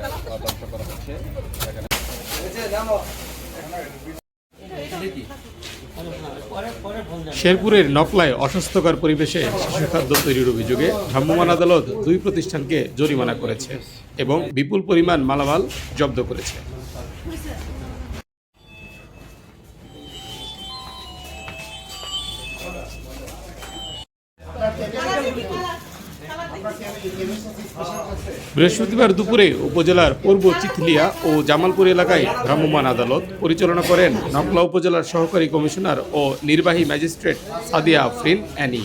ধ্বংস করা হচ্ছে। শেরপুরের নকলায় অস্বাস্থ্যকর পরিবেশে শিশু খাদ্য তৈরির অভিযোগে ভ্রাম্যমাণ আদালত 2 প্রতিষ্ঠানকে জরিমানা করেছে এবং বিপুল পরিমাণ মালামাল জব্দ করেছে। বৃহস্পতিবার দুপুরে উপজেলার পূর্ব চিথলিয়া ও জামালপুর এলাকায় ভ্রাম্যমাণ আদালত পরিচালনা করেন নকলা উপজেলার সহকারী কমিশনার ও নির্বাহী ম্যাজিস্ট্রেট সাদিয়া আফরিন অ্যানি।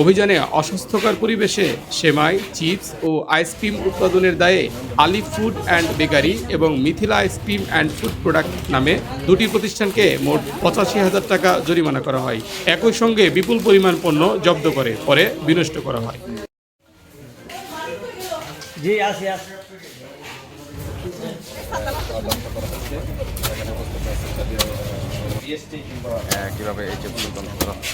অভিযানে অস্বাস্থ্যকর পরিবেশে সেমাই, চিপস ও আইসক্রিম উৎপাদনের দায়ে আলিফ ফুড অ্যান্ড বেকারি এবং Mithila ice cream and food product নামে 2টি প্রতিষ্ঠানকে মোট 85,000 টাকা জরিমানা করা হয়। একই সঙ্গে বিপুল পরিমাণ পণ্য জব্দ করে পরে বিনষ্ট করা হয়। কিভাবে এই চিপসগুলো ধ্বংস করা হয়?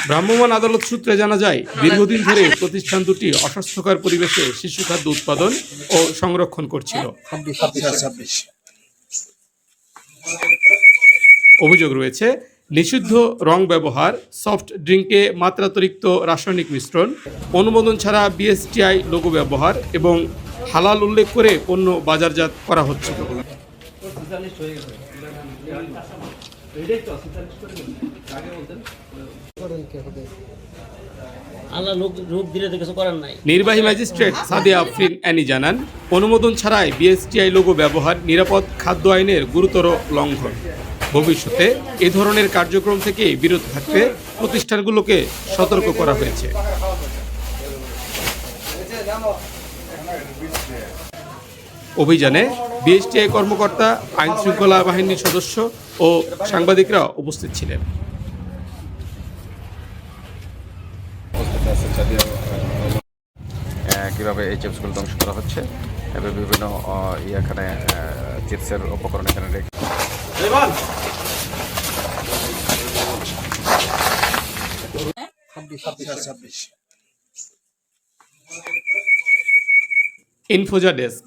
ভ্রাম্যমাণ আদালত সূত্রে জানা যায়, দীর্ঘদিন ধরে প্রতিষ্ঠান দুটি অস্বাস্থ্যকর পরিবেশে শিশু খাদ্য উৎপাদন ও সংরক্ষণ করছিল। অভিযোগ রয়েছে নিষিদ্ধ রং ব্যবহার, সফট ড্রিঙ্কে মাত্রাতিরিক্ত রাসায়নিক মিশ্রণ, অনুমোদন ছাড়া বিএসটিআই লোগো ব্যবহার এবং হালাল উল্লেখ করে পণ্য বাজারজাত করা হচ্ছিল। নির্বাহী ম্যাজিস্ট্রেট সাদিয়া আফরিন অ্যানি জানান, অনুমোদন ছাড়াই বিএসটিআই লোগো ব্যবহার নিরাপদ খাদ্য আইনের গুরুতর লঙ্ঘন। ভবিষ্যতে এ ধরনের কার্যক্রম থেকে বিরত থাকতে প্রতিষ্ঠানগুলোকে সতর্ক করা হয়েছে। অভিযানে বিএসটিআই কর্মকর্তা, আইন শৃঙ্খলা বাহিনীর সদস্য ও সাংবাদিকরা উপস্থিত ছিলেন। কিভাবে এই চিপসগুলো ধ্বংস করা হচ্ছে এবং বিভিন্ন এখানে চিপসের উপকরণ এখানে রেখে ইনফোজা ডেস্ক।